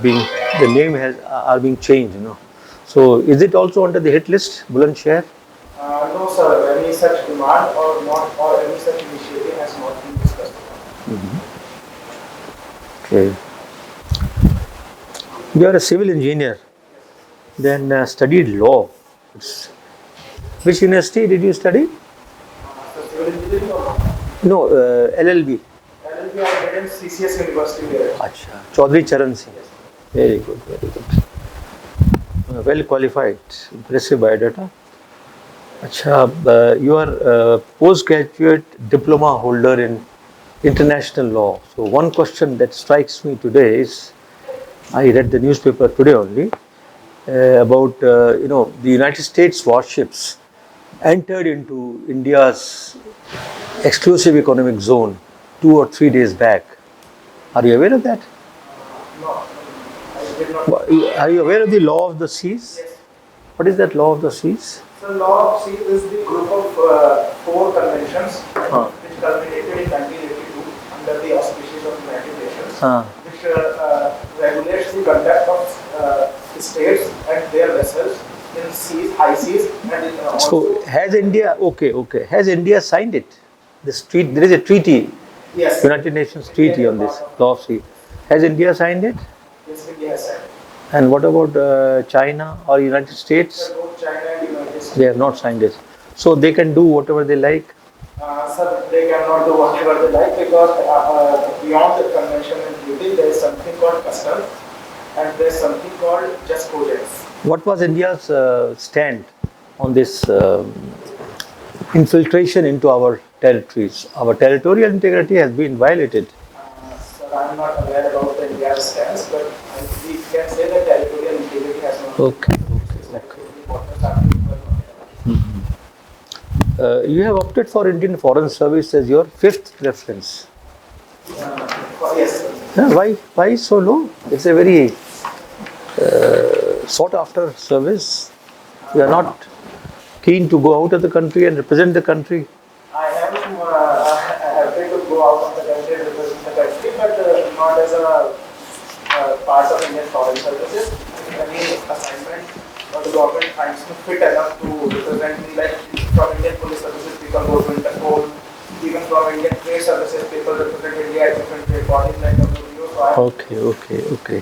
being the name has are being changed, So is it also under the hit list, Bulandshahr? No, sir. Any such demand or not, or any such initiative has not been discussed. Okay. You are a civil engineer, then studied law. Which university did you study? So civil engineering or not? No, LLB. LLB I did in CCS University there. Acha, Chaudhary Charan Singh. Very good, very good. Well qualified, impressive biodata. Acha, you are a postgraduate diploma holder in international law. So one question that strikes me today is, I read the newspaper today only about the United States warships entered into India's exclusive economic zone 2 or 3 days back. Are you aware of that? No, I did not. Are you aware of the law of the seas? Yes. What is that law of the seas? So law of sea is the group of 4 conventions which culminated in 1982 under the auspices of United Nations, which regulates the conduct of states and their vessels in seas, high seas, and in So has India, okay, has India signed it? There is a treaty, yes, United Nations treaty on this law of sea. Has India signed it? yes, India has signed. And what about China or United States? Both China and United States. They have not signed it. So they can do whatever they like. Sir, they cannot do whatever they like because beyond the convention and treaty, there is something called customs and there is something called jurisprudence. What was India's stand on this infiltration into our territories? Our territorial integrity has been violated. Sir, I am not aware about the India's stance, but we can say that territorial integrity has not Okay. You have opted for Indian Foreign Service as your 5th preference. Yes, sir. Why so low? It's a very sought after service. You are not keen to go out of the country and represent the country. I am happy to go out of the country and represent the country, but not as a part of Indian Foreign Services. Any assignment or the government finds me fit enough to represent me, like from Indian Police Services, people go to Interpol, even from Indian Trade Services, people represent India at different trade bodies like WTO. So Okay.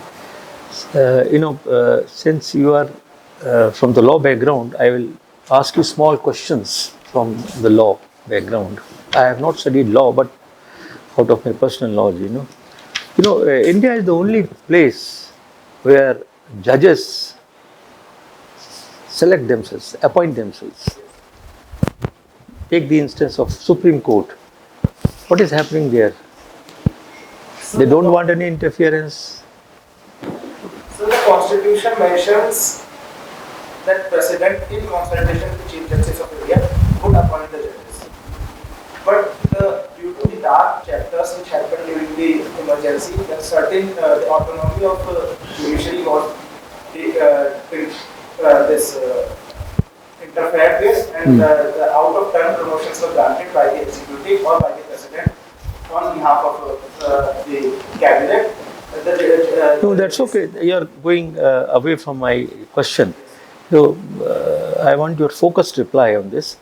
Since you are from the law background, I will ask you small questions from the law background. I have not studied law, but out of my personal knowledge, India is the only place where judges select themselves, appoint themselves. Take the instance of Supreme Court. What is happening there? They don't want any interference. So the Constitution mentions that President, in consultation with the Chief Justice of India, would appoint the judges. But due to the dark chapters which happened during the emergency, there certain the autonomy of judiciary was interfered with, and the out-of-turn promotions were granted by the executive or by the president on behalf of the cabinet. No, that's okay. You are going away from my question. So, I want your focused reply on this.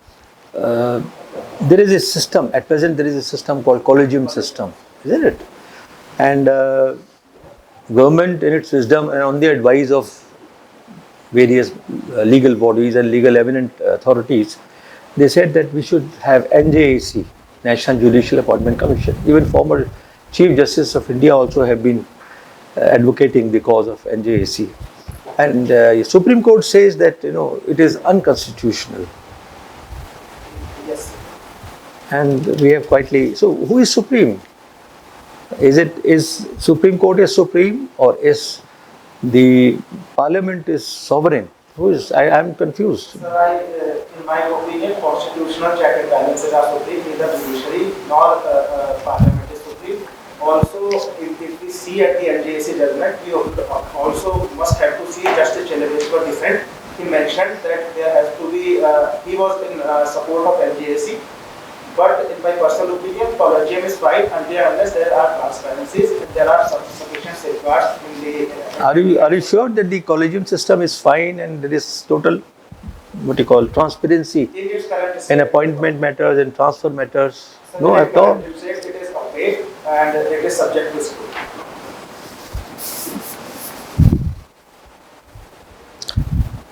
There is a system, at present there is a system called collegium system, isn't it? And government in its wisdom and on the advice of various legal bodies and legal eminent authorities, they said that we should have NJAC, National Judicial Appointment Commission. Even former Chief Justice of India also have been advocating the cause of NJAC. And Supreme Court says that it is unconstitutional. Yes. And we have quietly. So who is supreme? Is Supreme Court is supreme, or is the Parliament is sovereign? Who is? I am confused. Sir, in my opinion, constitutional check and balances are supreme. Neither judiciary nor Parliament is supreme. Also, if we see at the NJAC judgment, we also must have to see Justice Chelabeshwar dissent. He mentioned that there has to be, he was in support of NJAC, but in my personal opinion, collegium is fine until unless there are transparencies, there are sufficient safeguards in the. Are you sure that the collegium system is fine and there is total, what you call, transparency In its current in state, appointment matters and transfer matters? so No, in at all. current state, it is opaque and it is subject to scrutiny.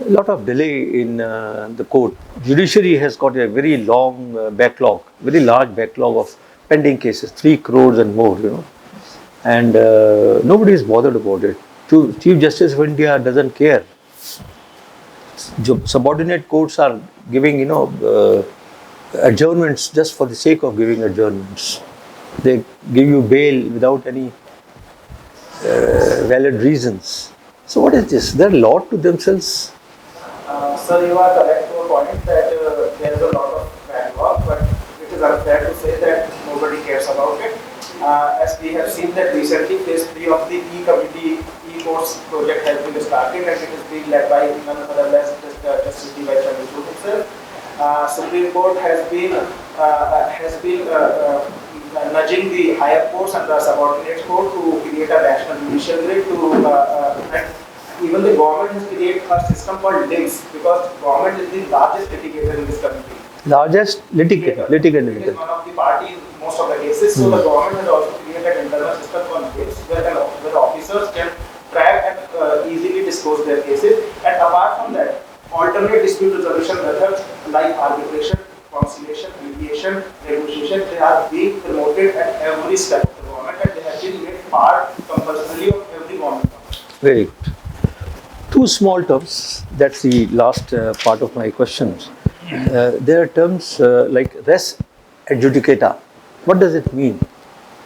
A lot of delay in the court. Judiciary has got a very long backlog, very large backlog of pending cases, 3 crores and more, and nobody is bothered about it. Chief Justice of India doesn't care. Subordinate courts are giving, adjournments just for the sake of giving adjournments. They give you bail without any valid reasons. So what is this? They're law to themselves. Sir, you are correct to a point that there is a lot of backlog, but it is unfair to say that nobody cares about it. As we have seen that recently, phase 3 of the e-committee, e-courts project has been started and it is being led by none other than Justice D.Y. Chandrachud himself. Supreme Court has been nudging the higher courts and the subordinate court to create a national judicial grid and even the government has created a system called LIMS because government is the largest litigator in this country. Largest litigant. It is one of the parties in most of the cases. So the government has also created an internal system called LIMS where officers can track and easily dispose their cases. And apart from that, alternate dispute resolution methods like arbitration, conciliation, mediation, negotiation, they are being promoted at every step of the government and they have been made part compulsorily of every government. Very good. 2 small terms, that's the last part of my questions. There are terms like res adjudicata. What does it mean?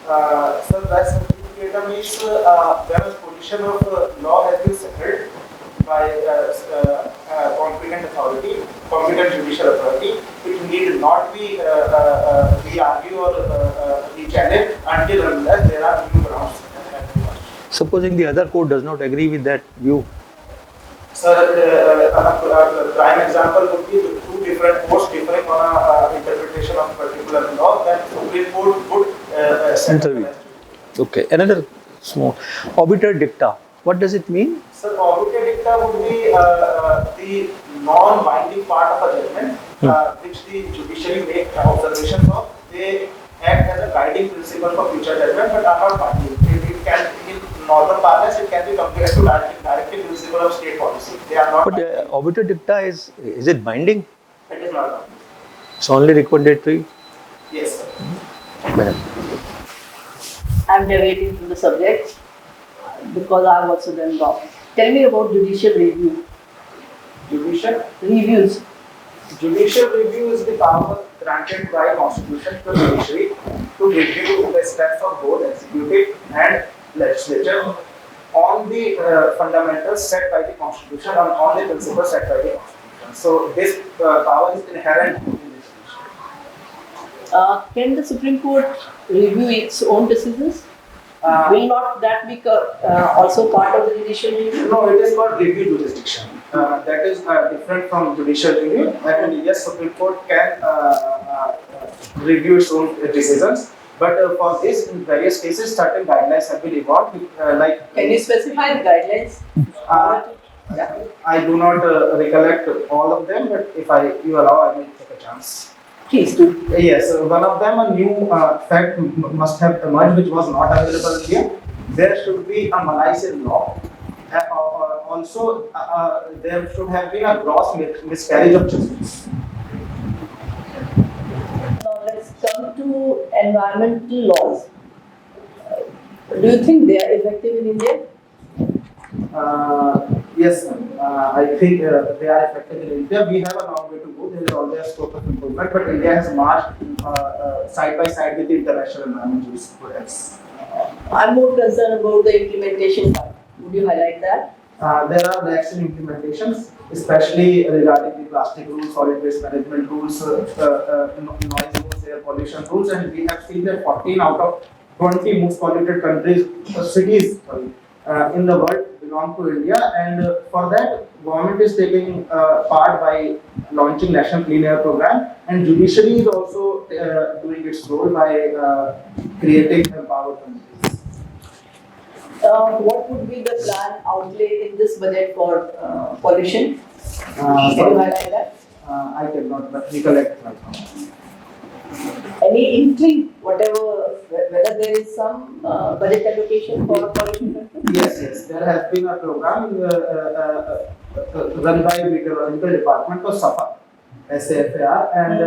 So res adjudicata means when a position of law has been settled by competent authority, competent judicial authority, it need not be re-argued or re-challenged until unless there are new grounds. Supposing the other court does not agree with that view. So a prime example would be 2 different courts differing on an interpretation of a particular law that Supreme Court would Interview. Okay. Another small obiter dicta. What does it mean? So obiter dicta would be the non-binding part of a judgment which the judiciary make observations of. They act as a guiding principle for future judgment but are not binding. It can, in normal parlance, it can be compared to directive principle of state policy. They are not. But obiter dicta is it binding? It is not binding. It's only recommendatory. Yes, sir. Madam. I'm deviating from the subject because I've also done law. Tell me about judicial review. Judicial Reviews. Judicial review is the power granted by Constitution to the judiciary to review the steps of both executive and legislature on the fundamentals set by the Constitution and on the principles set by the Constitution. So this power is inherent in this judiciary. Can the Supreme Court review its own decisions? Will not that be also part of the judicial review? No, it is called review jurisdiction. That is different from judicial review. And yes, Supreme Court can review its own decisions. But for this, in various cases, certain guidelines have been evolved. Can you specify the guidelines? I do not recollect all of them, but if you allow, I will take a chance. Please do. Yes, one of them, a new fact must have emerged, which was not available here. There should be a Malaysian law. Also, there should have been a gross miscarriage of justice. Now let's come to environmental laws. Do you think they are effective in India? Yes, I think they are effective in India. We have a long way to go. There is always scope of improvement, but India has marched side by side with the international environmental jurisprudence. I'm more concerned about the implementation part. Would you highlight that? There are lax in implementations, especially regarding the plastic rules, solid waste management rules, noise rules, air pollution rules, and we have seen that 14 out of 20 most polluted cities in the world belong to India, and for that, government is taking part by launching National Clean Air Program, and judiciary is also doing its role by creating empowered communities. What would be the plan outlay in this budget for pollution? Can you Sorry, highlight that? I cannot recollect right now. Any inkling, whatever, whether there is some budget allocation for pollution control? Yes, there has been a program run by Meteorological Department of SAFAR, and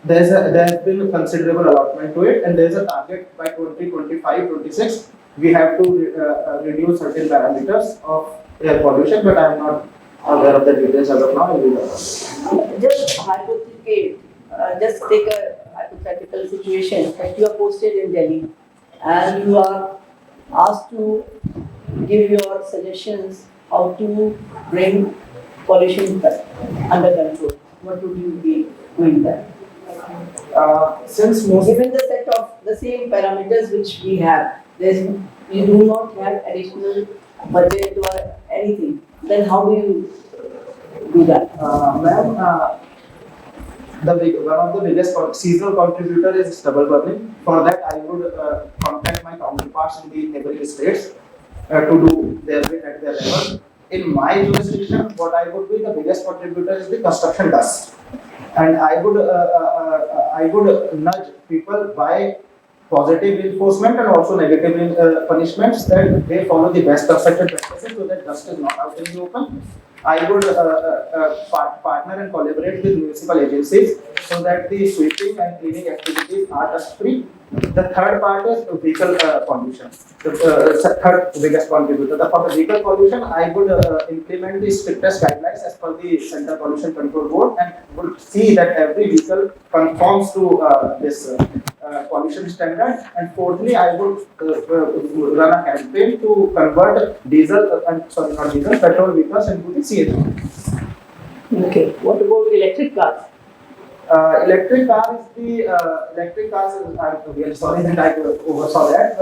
there has been a considerable allotment to it, and there is a target by 2025-26. We have to reduce certain parameters of air pollution, but I am not aware of the details as of now. I will, Just hypothetical, just take a hypothetical situation that you are posted in Delhi and you are asked to give your suggestions how to bring pollution under control. What would you be doing there? Since most Given the set of the same parameters which we have, you do not have additional budget or anything, then how do you do that? Ma'am, one of the biggest seasonal contributor is stubble burning. For that, I would contact my counterparts in the neighboring states to do their bit at their level. In my jurisdiction, what I would be the biggest contributor is the construction dust, and I would nudge people by positive reinforcement and also negative punishments that they follow the best construction practices so that dust is not out in the open. I would partner and collaborate with municipal agencies so that the sweeping and cleaning activities are dust free. The third part is vehicle pollution. The third biggest contributor. For the vehicle pollution, I would implement the strictest guidelines as per the Central Pollution Control Board and would see that every vehicle conforms to this pollution standard. And fourthly, I would run a campaign to convert petrol vehicles into the CNG. Okay. What about electric cars? Electric cars I'm really sorry that I oversaw that.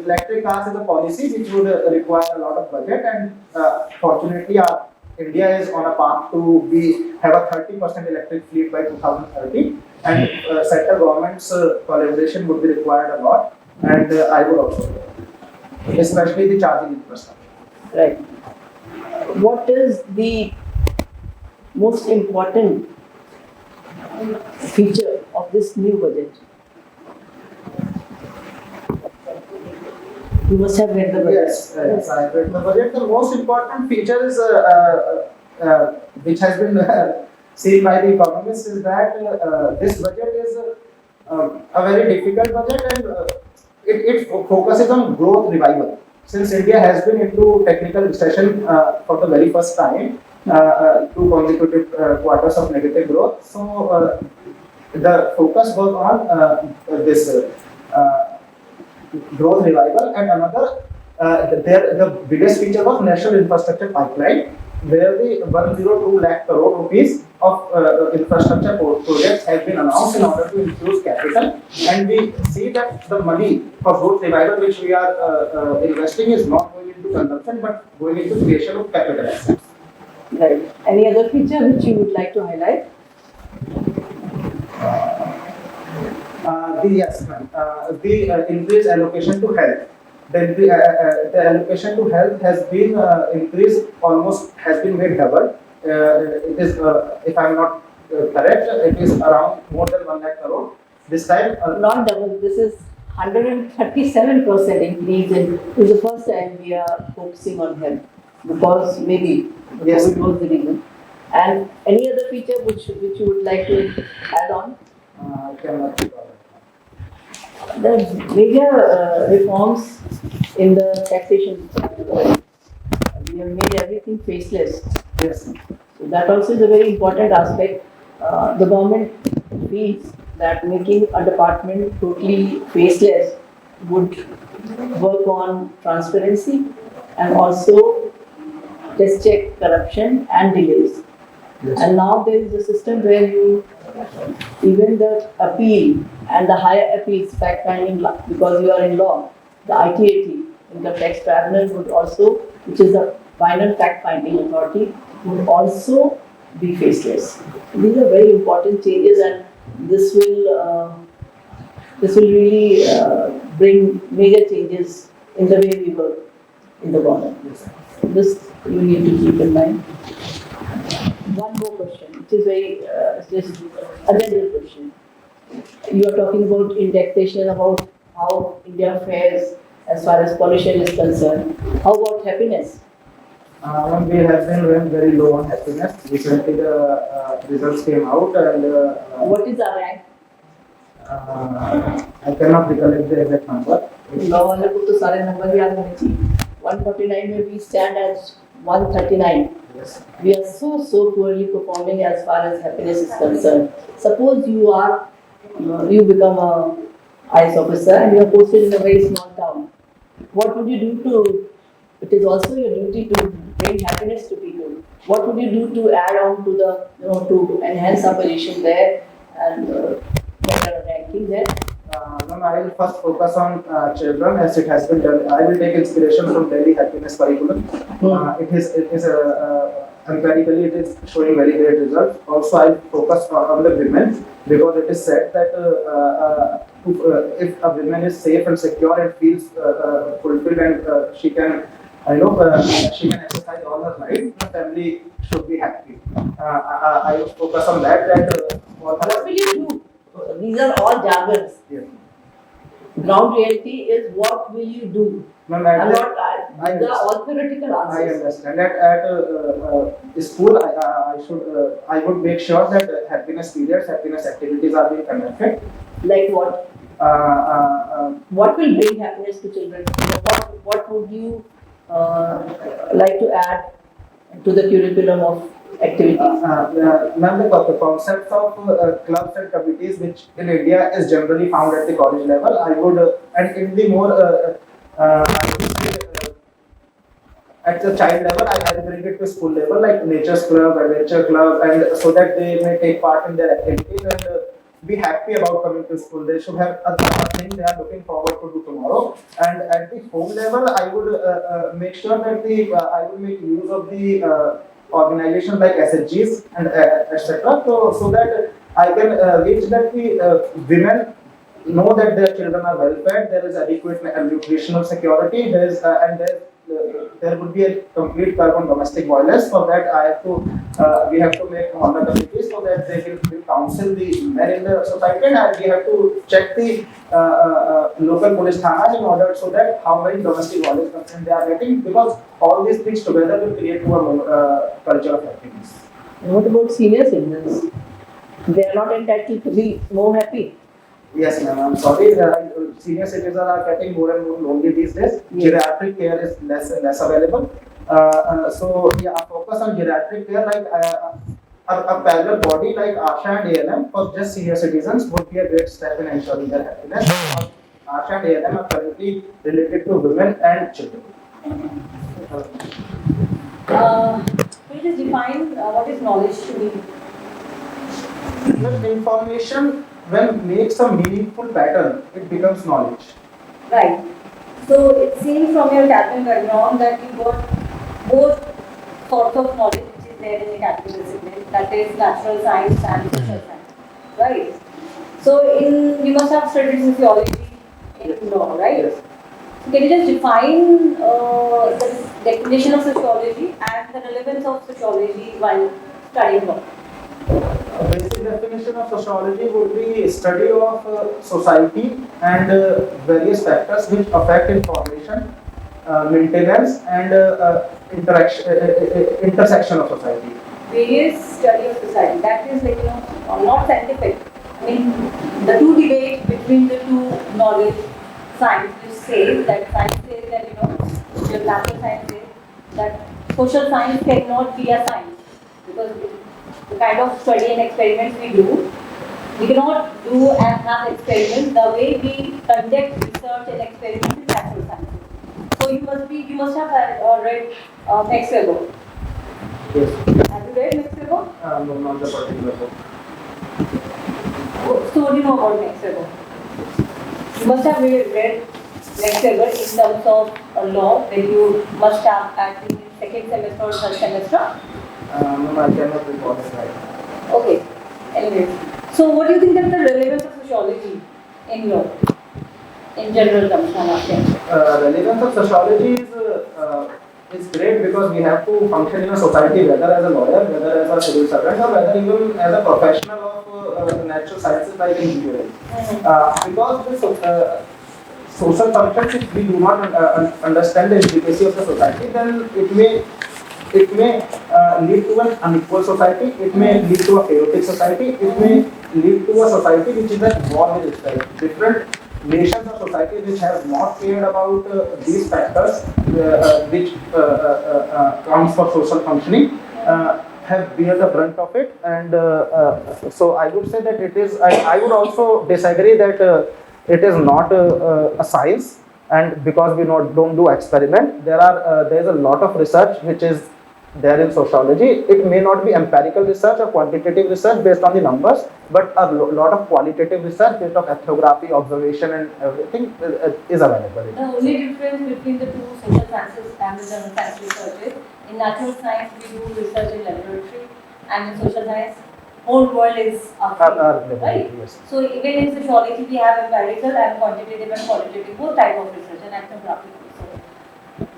Electric cars is a policy which would require a lot of budget, and fortunately, India is on a path to have a 30% electric fleet by 2030, and central government's collaboration would be required a lot, and I would also, especially the charging infrastructure. Right. What is the most important feature of this new budget? You must have read the budget. Yes, I have read the budget. The most important feature is, which has been seen by the economists, is that this budget is a very difficult budget, and it focuses on growth revival. Since India has been into technical recession for the very first time, 2 consecutive quarters of negative growth, so the focus was on this growth revival, and another the biggest feature was national infrastructure pipeline, where the 102 lakh crore rupees of infrastructure projects have been announced in order to infuse capital, and we see that the money for growth revival which we are investing is not going into consumption but going into creation of capital assets. Right. Any other feature which you would like to highlight? The increased allocation to health. The allocation to health has been increased, has been made double. It is, if I am not correct, it is around more than 1 lakh crore. This time, Not double. This is 137% increase, and this is the first time we are focusing on health because maybe Yes. COVID was the reason. And any other feature which you would like to add on? I cannot recall it. The major reforms in the taxation. We have made everything faceless. Yes. So that also is a very important aspect. The government feels that making a department totally faceless would work on transparency and also just check corruption and delays. Yes. And now there is a system where even the appeal and the higher appeals fact finding, because you are in law, the ITAT, Income Tax Tribunal, would also, which is the final fact finding authority, would also be faceless. These are very important changes, and this will This will really bring major changes in the way we work in the government. This you need to keep in mind. One more question, which is very just a general question. You are talking about indexation, about how India fares as far as pollution is concerned. How about happiness? When we have been running very low on happiness, recently the results came out and What is our rank? I cannot recollect the exact number. गाँव वाले को तो सारे number याद होने चाहिए. 149 में we stand at 139. Yes. We are so poorly performing as far as happiness is concerned. Suppose you become a IS officer and you are posted in a very small town. What would you do to? It is also your duty to bring happiness to people. What would you do to add on to the to enhance our position there and get a ranking there? No, I will first focus on children as it has been done. I will take inspiration from Delhi Happiness Curriculum. It is empirically it is showing very great results. Also, I will focus on the women because it is said that if a woman is safe and secure and feels fulfilled and she can she can exercise all her life, the family should be happy. I will focus on that. What will you do? These are all jargons. Yeah. Ground reality is what will you do? Ma'am, I'm not. These are all theoretical I answers. understand that at school I would make sure that happiness periods, happiness activities are being conducted. Like what? What What will bring happiness to children? What would you like to add to the curriculum of activities? Ma'am, the concept of clubs and committees, which in India is generally found at the college level, I would and in the more I would say, at the child level, I will bring it to school level, like nature's club, adventure club, and so that they may take part in their activities and be happy about coming to school. They should have a thing they are looking forward to do tomorrow. And at the home level, I would make sure that I would make use of the organizations like SHGs and etc. So that I can reach that the women know that their children are well fed, there is adequate nutritional security, there would be a complete curb on domestic violence. For that, we have to make honor committees so that they will counsel the men in the society, and we have to check the local police thanas in order so that how many domestic violence complaints they are getting, because all these things together will create a culture of happiness. And what about senior citizens? They are not entitled to be more happy. Yes, ma'am. I'm sorry. Senior citizens are getting more and more lonely these days. Yes. Geriatric care is less and less available. So yeah, I focus on geriatric care, like a parallel body like ASHA and ALM for just senior citizens would be a great step in ensuring their happiness. Because ASHA and ALM are currently related to women and children. Can you just define what is knowledge to be? When information, when makes a meaningful pattern, it becomes knowledge. Right. So it seems from your academic background that you got both sorts of knowledge which is there in the academic discipline, that is natural science and social science. Right. So you must have studied sociology in law, right? Yes. So can you just define the definition of sociology and the relevance of sociology while studying law? Basic definition of sociology would be study of society and various factors which affect information, maintenance, and intersection of society. Various study of society. That is like, not scientific. I mean, the two debate between the two knowledge, science, which says that science says that, your natural science says that social science cannot be a science because the kind of study and experiments we do, we cannot do and have experiments the way we conduct research and experiments in natural science. So you must have read Max Weber. Yes. Have you read Max Weber? No, not the particular book. So what do you know about Max Weber? You must have read Max Weber in terms of law that you must have at the second semester or third semester. No, I cannot recall it right. Okay. Anyway, so what do you think that the relevance of sociology in your, in general terms, I'm asking. Relevance of sociology is great because we have to function in a society, whether as a lawyer, whether as a civil servant, or whether even as a professional of natural sciences like engineering. Because this social functions, if we do not understand the intricacy of the society, then it may lead to an unequal society, it may lead to a chaotic society, it may lead to a society which is at war with itself. Different nations or societies which have not cared about these factors which counts for social functioning have bear the brunt of it, and so I would say that it is, I would also disagree that it is not a science, and because we don't do experiment, there is a lot of research which is there in sociology. It may not be empirical research or quantitative research based on the numbers, but a lot of qualitative research based on ethnography, observation, and everything is available. The only difference between the two social sciences and the general science research is, in natural science we do research in laboratory, and in social science, whole world is up right? Yes. So even in sociology we have empirical and quantitative and qualitative, both type of research, and ethnographic research.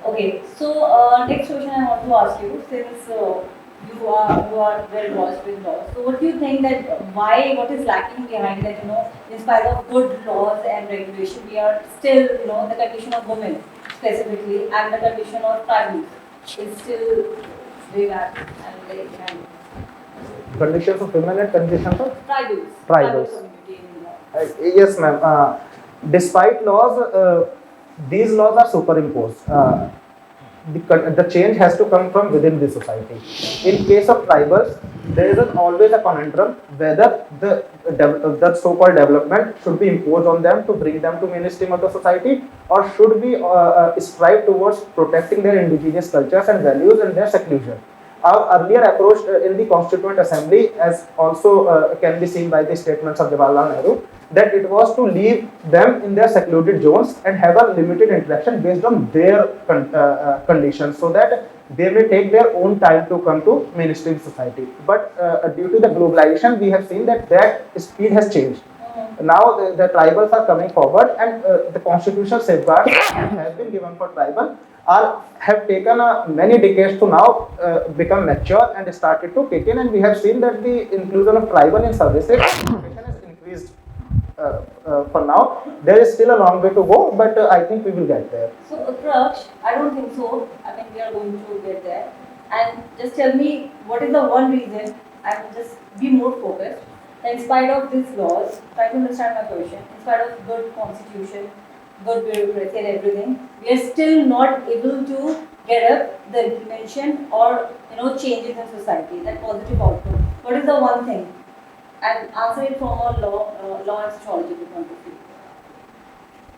Okay, so next question I want to ask you, since you are well versed with laws, so what do you think that what is lacking behind that, in spite of good laws and regulation, we are still, the condition of women specifically and the condition of tribals is still way back and very behind. Conditions of women and conditions of Tribals. Tribals. Community in India. yes, ma'am. Despite laws, these laws are superimposed. The change has to come from within the society. In case of tribals, there is always a conundrum whether the so-called development should be imposed on them to bring them to mainstream of the society, or should we strive towards protecting their indigenous cultures and values and their seclusion. Our earlier approach in the Constituent Assembly, as also can be seen by the statements of Jawaharlal Nehru, that it was to leave them in their secluded zones and have a limited interaction based on their conditions, so that they may take their own time to come to mainstream society. But due to the globalization, we have seen that speed has changed. Now the tribals are coming forward, and the constitutional safeguards have been given for tribal have taken many decades to now become mature and started to kick in, and we have seen that the inclusion of tribal in services has increased. For now, there is still a long way to go, but I think we will get there. So, Praksh, I don't think so. I mean, we are going to get there. And just tell me, what is the one reason, I will just be more focused, that in spite of these laws, try to understand my question, in spite of good constitution, good bureaucracy and everything, we are still not able to get up the implementation or, changes in society, that positive outcome. What is the one thing? And answer it from a law and sociology point of view.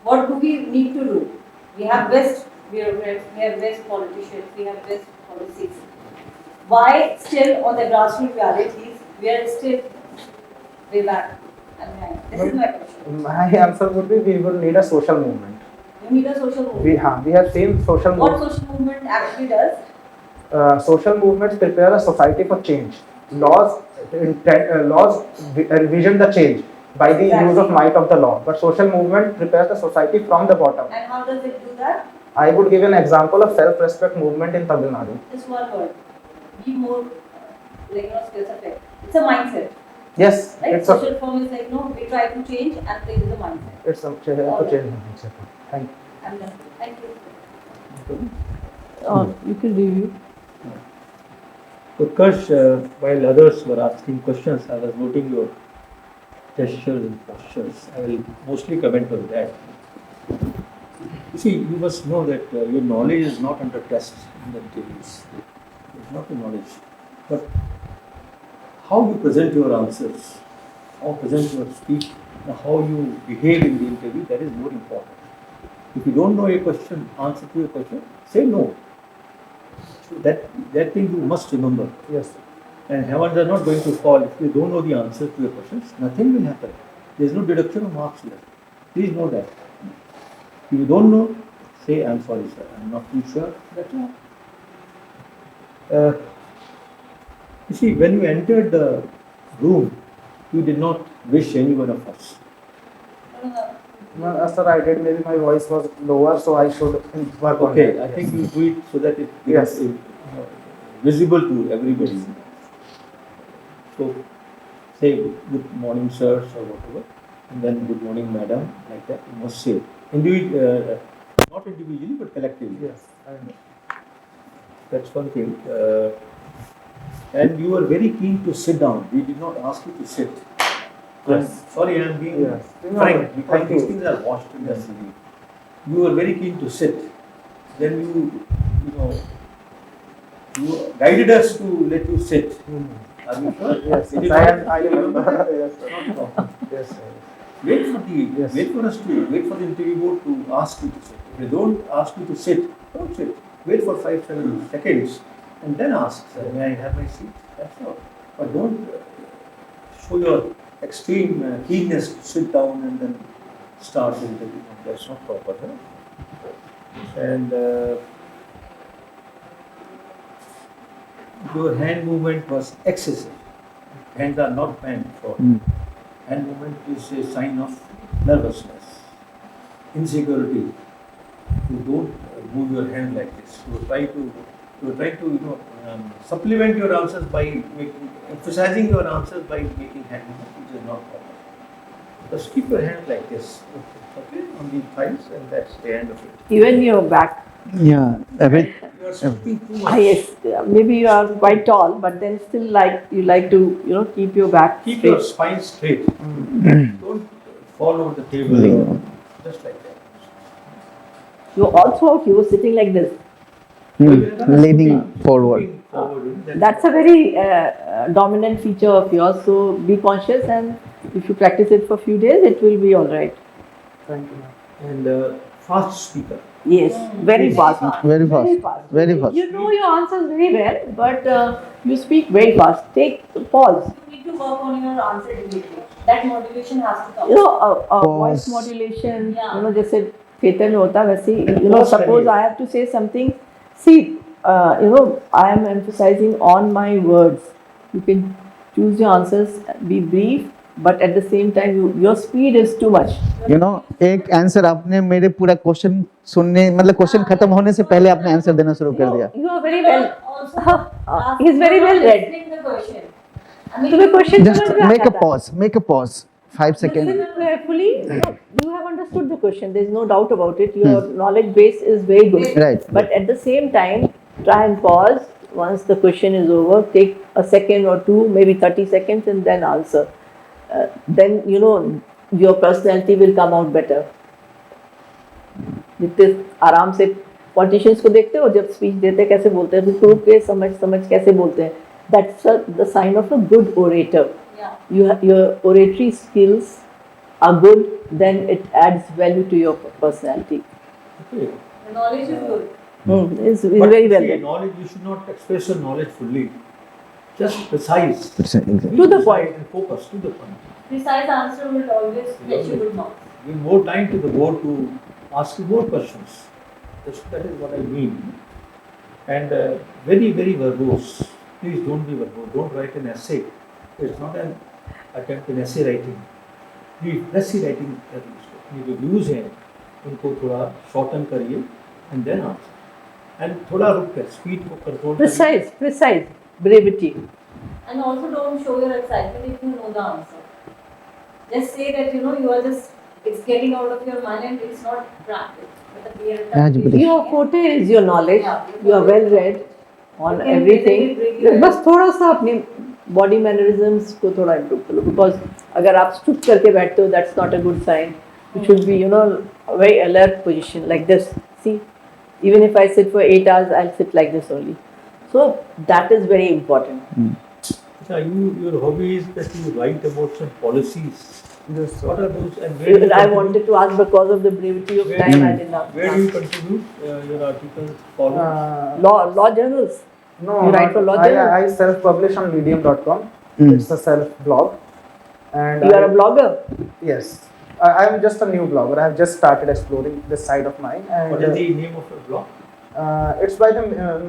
What do we need to do? We have best bureaucrats, we have best politicians, we have best policies. Why still on the grassroots realities we are still way back and behind? This is my question. My answer would be we will need a social movement. We need a social movement. We have seen social What movement. social movement actually does? Social movements prepare a society for change. Laws envision the change by the use of might of the law, but social movement prepares the society from the bottom. And how does it do that? I would give an example of self-respect movement in Tamil Nadu. Just one word. Be more specific. It's a mindset. Yes, Right? it's a Social form is like, we try to change and play with the mindset. it's a change mindset. Thank you. I'm done. Thank you. You can review. Utkarsh, while others were asking questions, I was noting your gestures and postures. I will mostly comment on that. You see, you must know that your knowledge is not under test in the interviews. It's not the knowledge, but how you present your answers, how present your speech, and how you behave in the interview, that is more important. If you don't know a question, answer to a question, say no. So that thing you must remember. Yes. And heavens are not going to fall if you don't know the answer to your questions. Nothing will happen. There is no deduction of marks here. Please know that. If you don't know, say, I'm sorry, sir, I'm not too sure. That's all. You see, when you entered the room, you did not wish any one of us. No. Sir, I did. Maybe my voice was lower, so I should work on Okay, it. I think Yes. you do it so that it Yes. becomes visible to everybody. So, say good morning, sirs, or whatever, and then good morning, madam, like that. You must say not individually but collectively. Yes. I know. That's one thing. And you were very keen to sit down. We did not ask you to sit. Yes. Sorry, I am being Yes. frank because Thank these you. things are washed in the CV. You were very keen to sit. Then you guided us to let you sit. Are you sure? Yes. Did you Yes. not? I remember. Yes. Sir. Not a problem. Yes. Sir. Wait for the Yes. wait for the interview board to ask you to sit. If they don't ask you to sit, don't sit. Wait for 5-7 seconds and then ask, sir, may I have my seat? That's all. But don't show your extreme keenness to sit down and then start the interview. That's not proper. Huh? And your hand movement was excessive. Hands are not meant for. Hand movement is a sign of nervousness, insecurity. You don't move your hand like this. You try to supplement your answers by emphasizing your answers by making hand movement, which is not proper. Just keep your hand like this, okay, on the thighs, and that's the end of it. Even your back. Yeah, a bit. You are speaking too much. Yes, maybe you are quite tall, but then still you like to keep your back Keep straight. your spine straight. Don't fall over the table. Just like that. You also you were sitting like this. Leaning forward. Looking forward. That's a very dominant feature of yours. So be conscious, and if you practice it for a few days, it will be all right. Thank you, ma'am. And fast speaker. Yes, very fast. Very fast. Very fast. Very fast. You know your answers very well, but you speak very fast. Take pause. You need to work on your answer delivery. That modulation has to come. You know, voice Pause. modulation. Yeah. You know, जैसे theatre में होता है वैसे ही, Pause suppose करिए. I have to say something. See, I am emphasizing on my words. You can choose your answers, be brief, but at the same time, your speed is too much. You know, एक answer आपने मेरे पूरा question सुनने मतलब question खत्म होने से पहले आपने आंसर देना शुरू कर दिया. You are very well. Also, He is very well read. listening the question. I mean, तुम्हें question Just समझ में make a आता है. pause. Make a pause. 5 seconds. Listen carefully. You have understood the question. There is no doubt about it. Your knowledge base is very good. Right. But at the same time, try and pause. Once the question is over, take a second or two, maybe 30 seconds, and then answer. Then your personality will come out better. जितने आराम से politicians को देखते हो जब speech देते कैसे बोलते हैं रुक के समझ कैसे बोलते हैं. That's the sign of a good orator. yeah. Your oratory skills are good, then it adds value to your personality. Okay. The knowledge is good. It's But very well see, done. knowledge, you should not express your knowledge fully. Just precise. To the point. And focus to the point. Precise answer will always get you good marks. Give more time to the board to ask you more questions. That is what I mean. And very, very verbose. Please don't be verbose. Don't write an essay. It's not an attempt in essay writing. Please, essay writing ये जो views हैं उनको थोड़ा shorten करिए and then answer. And थोड़ा रुक कर speed को control Precise, brevity. And also don't show your excitement if you know the answer. Just say that you are just, it's getting out of your mind and it's not practice. But a clear Absolutely. Your forte is your knowledge. Yeah. You are well read on You can everything. really bring बस थोड़ा सा अपने body mannerisms को थोड़ा improve करो. Because अगर आप चुप करके बैठते हो, that's not a good sign. You should be, a very alert position like this. See, even if I sit for 8 hours, I'll sit like this only. So that is very important. Your hobby is that you write about some policies. Yes, sir. What are those? And where do you I contribute? wanted to ask because of the brevity of Where time, do you- I did not. Where do you contribute your articles? Columns? Law journals. No, You write not- for law I, journal? I self-publish on medium.com. It's a self-blog. And You are a blogger. Yes. I am just a new blogger. I have just started exploring this side of mine. And What is the name of your blog? it's by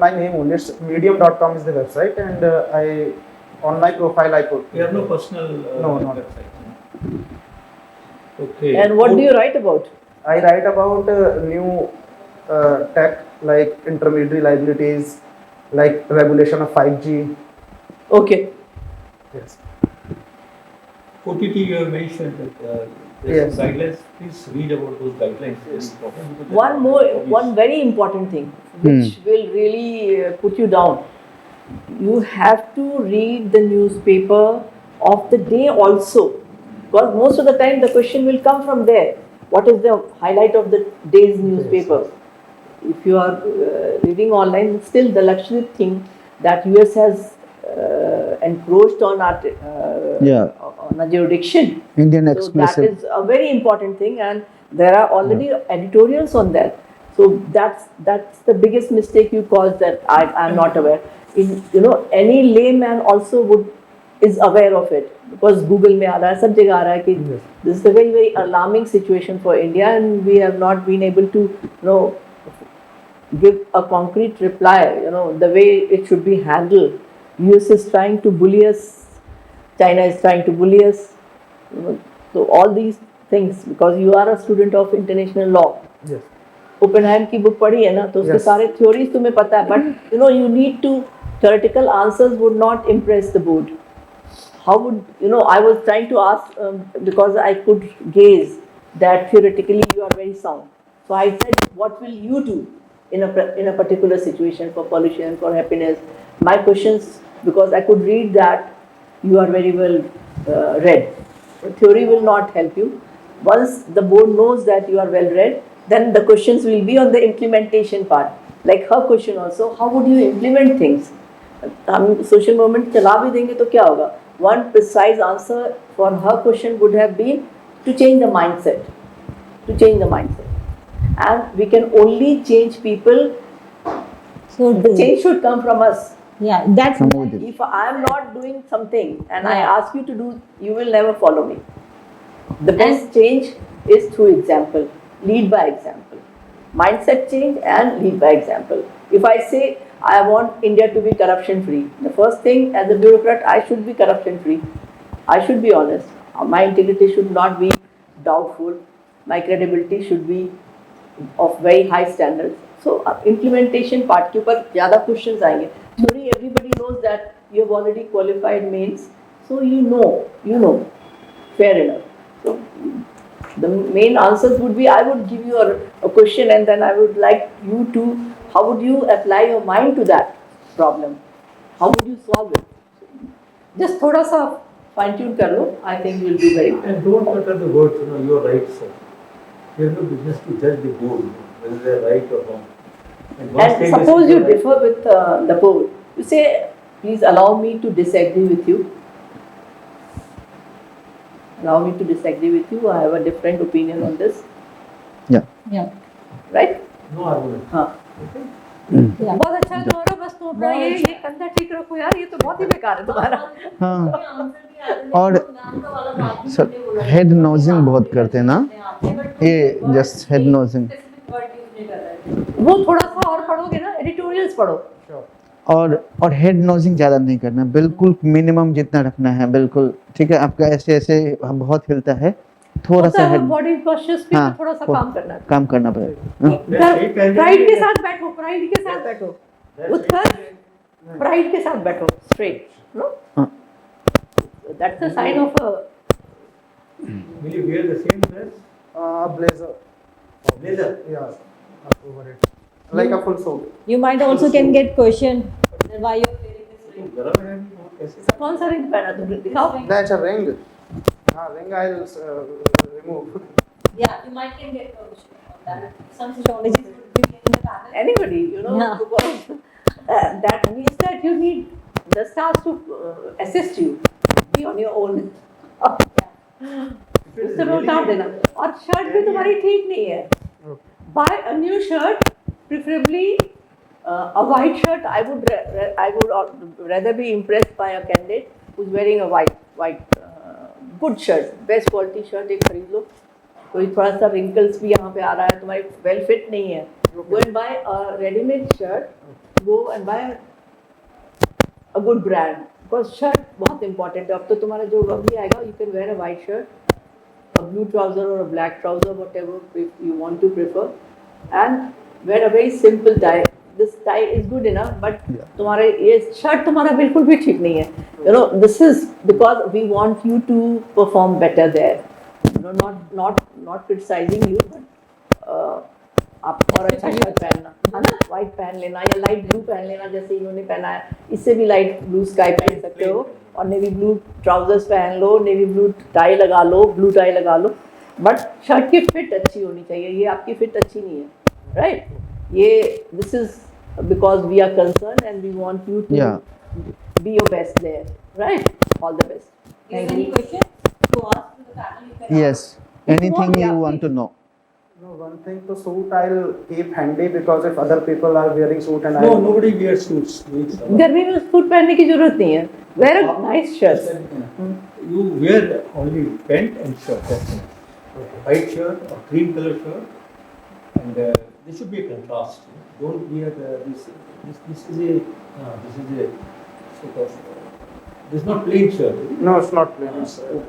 my name only. It's medium.com is the website. And on my profile I put. You have no personal No, no. website. Okay. And what do you write about? I write about new tech like intermediary liabilities, like regulation of 5G. Okay. Yes. OTT you have mentioned that there's Yes. some guidelines. Please read about those guidelines. It's important because One more, one very important thing which will really put you down. You have to read the newspaper of the day also, because most of the time the question will come from there. What is the highlight of the day's newspaper? If you are reading online, still the Lakshadweep thing that US has encroached on our Yeah. on a jurisdiction. Indian So that exclusive. is a very important thing, and there are already editorials on that. So that's the biggest mistake you caused, that I'm not aware. Any layman also is aware of it, because Google में आ रहा है, सब जगह आ रहा है कि this is a very very alarming situation for India, and we have not been able to give a concrete reply. The way it should be handled. US is trying to bully us. China is trying to bully us. So all these things, because you are a student of international law. Yes. Oppenheim की book पढ़ी है ना, तो उसके Yes. सारे theories तुम्हें पता है, but you need to theoretical answers would not impress the board. How would I was trying to ask because I could gaze that theoretically you are very sound. So I said, what will you do in a particular situation, for pollution, for happiness? My questions, because I could read that you are very well read. But theory will not help you. Once the board knows that you are well read, then the questions will be on the implementation part. Like her question also, how would you implement things? हम social movement चला भी देंगे तो क्या होगा? One precise answer for her question would have been to change the mindset. To change the mindset. And we can only change people. So Change should come from us. yeah, that's If I am not doing something and I ask you to do, you will never follow me. The best change is through example. Lead by example. Mindset change and lead by example. If I say I want India to be corruption free, the first thing as a bureaucrat, I should be corruption free. I should be honest. My integrity should not be doubtful. My credibility should be of very high standards. So implementation part के ऊपर ज़्यादा questions आएंगे. Theory, everybody knows that you have already qualified mains, so you know, fair enough. So the main answers would be, I would give you a question, and then I would like you to, how would you apply your mind to that problem? How would you solve it? Just थोड़ा सा fine tune कर लो. I think you'll do very well. And don't utter the words, you are right, sir. You have no business to judge the board, whether they are right or wrong. once And they suppose listen you to right- differ with the board, you say, please allow me to disagree with you. Allow me to disagree with you. I have a different opinion on this. yeah. Right? No argument. हाँ. बहुत अच्छा है तुम्हारा, बस तुम अपना ये कंधा ठीक रखो यार, ये तो बहुत ही बेकार है तुम्हारा. हाँ और सर हेड नोजिंग बहुत करते हैं ना, ये जस्ट हेड नोजिंग. वो थोड़ा सा और पढ़ोगे ना, एडिटोरियल्स पढ़ो. और हेड नोजिंग ज़्यादा नहीं करना, बिल्कुल मिनिमम जितना रखना है, बिल्कुल ठीक है. आपका ऐसे ऐसे बहुत हिलता है, थोड़ा सा हेड बॉडी पोस्चर्स पे थोड़ा सा काम करना है. काम करना पड़ेगा. प्राइड के साथ बैठो, प्राइड के साथ बैठो, उत्कर्ष प्राइड के साथ बैठो, स्ट्रेट. नो, हाँ. That's a sign of a. Will you wear the same dress? Blazer. Blazer? Yeah. Over it. Like a full suit. You might also can get question that why you're wearing this ring. गरम है नहीं, कैसे? कौन सा ring पहना तुमने, दिखाओ. That's a ring. Ring I'll remove. Yeah, you might can get question on that. Some sociologists would be in the panel. Anybody, Yeah. because that means that you need the stars to assist you. Be on your own. उस समय उतार देना. और shirt भी तुम्हारी ठीक नहीं है. Buy a new shirt, preferably a white shirt. I would rather be impressed by a candidate who's wearing a white good shirt. Best quality shirt एक खरीद लो. कोई थोड़ा सा wrinkles भी यहाँ पे आ रहा है, तुम्हारी well fit नहीं है. Go and buy a ready-made shirt. Go and buy a good brand. Because shirt बहुत important है. अब तो तुम्हारा जो अभी आएगा, you can wear a white shirt. a blue trouser or a black trouser, whatever you want to prefer, and wear a very simple tie. This tie is good enough, but तुम्हारे ये shirt तुम्हारा बिल्कुल भी ठीक नहीं है. You know, this is because we want you to perform better there. You know, not criticizing you, but आप और अच्छा शर्ट पहनना है ना, वाइट पहन लेना या लाइट ब्लू पहन लेना जैसे इन्होंने पहना है. इससे भी लाइट ब्लू स्काई पहन सकते हो और नेवी ब्लू ट्राउजर्स पहन लो, नेवी ब्लू टाई लगा लो, ब्लू टाई लगा लो, बट शर्ट की फिट अच्छी होनी चाहिए. ये आपकी फिट अच्छी नहीं है, राइट? ये this is because we are concern and we want you to be your best there, right? All the best. Is there any question to ask to the panel? You can Yes. Anything you want to know? No, one thing, the suit I'll keep handy because if other people are wearing suit and No, nobody wears suits. गर्मी में suit पहनने की जरूरत नहीं है. Wear a nice shirt. You wear only pant and shirt. That's it. White shirt or cream color shirt, and there should be a contrast. Don't wear this. This is a sort of. This is not plain shirt. no, it's not plain.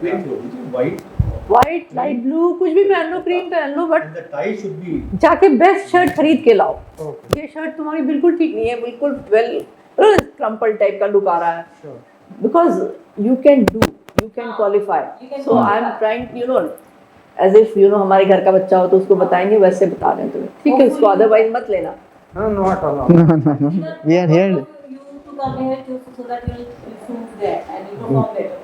Plain shirt. This is white. White, light blue, कुछ भी पहन लो, cream पहन लो, but And the tie should be. जाके best shirt खरीद के लाओ. Okay. ये शर्ट तुम्हारी बिल्कुल ठीक नहीं है, बिल्कुल वेल क्रम्पल टाइप का लुक आ रहा है. Sure. Because you can qualify. You can so I am qualify. Trying, you know, as if you know हमारे घर का बच्चा हो तो उसको बताएंगे, वैसे बता रहे हैं तुम्हें, ठीक है? उसको अदरवाइज मत लेना. No, not at all. No. We are here. You to come here so that you'll improve there and you perform better.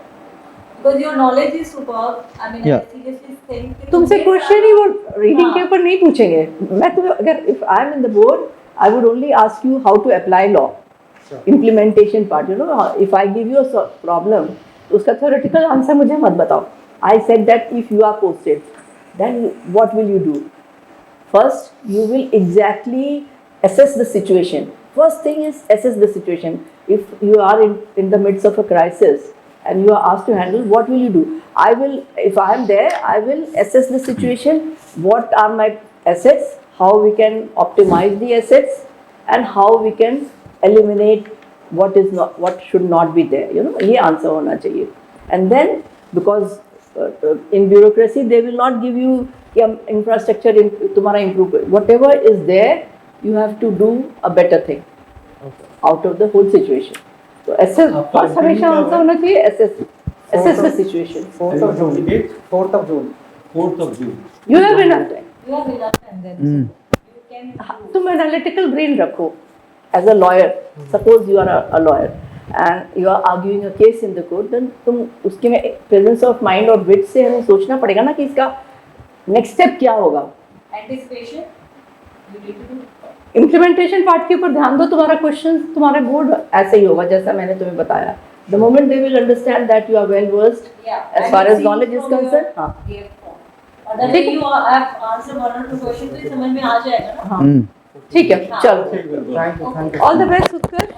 Because your knowledge is superb. I mean, Yeah. I seriously think. तुमसे question ही वो reading के ऊपर नहीं पूछेंगे. मैं तुम्हें अगर if I am in the board I would only ask you how to apply law. Implementation part, you know, if I give you a problem, उसका थ्योरेटिकल आंसर मुझे मत बताओ. I said that if you are posted then what will you do? First you will exactly assess the situation. First thing is assess the situation. If you are in the midst of a crisis and you are asked to handle, what will you do? If I am there, I will assess the situation. What are my assets? How we can optimize the assets and how we can eliminate what should not be there. You know, ये answer होना चाहिए. And then because in bureaucracy they will not give you कि हम infrastructure तुम्हारा improve. Whatever is there, you have to do a better thing out of the whole situation. So assess, first हमेशा answer होना चाहिए assess the situation. 4th of June. 4th of June. 4th of June. You have enough time. You have enough time then. You can. तुम analytical brain रखो. As a lawyer, suppose you are a lawyer and you are arguing a case in the court, then तुम उसके में presence of mind और wit से हमें सोचना पड़ेगा ना कि इसका next step क्या होगा. Anticipation. You need to do. Implementation part के ऊपर ध्यान दो. तुम्हारा क्वेश्चन तुम्हारा बोर्ड ऐसे ही होगा जैसा मैंने तुम्हें बताया. The moment they will understand that you are well versed Yeah. as far as knowledge is concerned. हाँ, Other way you have answered one or two questions तो ये समझ में आ जाएगा ना. हाँ, ठीक है, चलो. Thank you. All the best Utkarsh.